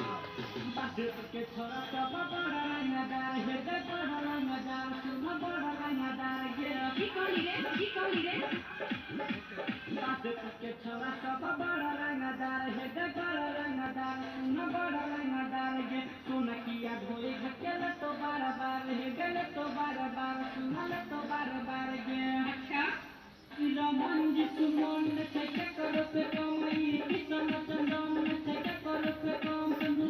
के छोरा सब बड़ा रंगदार है बड़ा रंगदार सुन बड़ा रंगदार की कौली रे बात के छोरा सब बड़ा रंगदार है बड़ा रंगदार सुन बड़ा रंगदार के सुन किया ढोली घकेले तो बार बार है गले तो बार बार सुनले तो बार बार के अच्छा रमन जी सुमन से करो पे कमाई किसन चंदन से करो पे काम संधु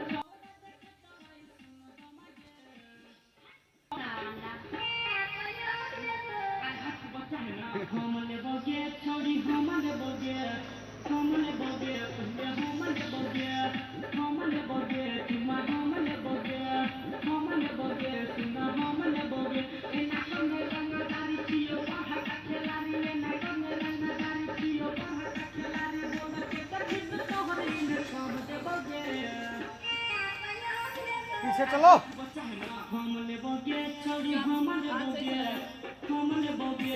हमने बोगे छोड़ी हमने बोगे पहले हमने बोगे तुम हमने बोगे सुना हमने बोगे ना हमने रंगदारी छियो वहां का खिलाड़ी ने ना हमने रंगदारी छियो वहां का खिलाड़ी बोल के कभी तो तोहरे ने हमने बोगे पीछे चलो हमने बोगे छोड़ी हमने बोगे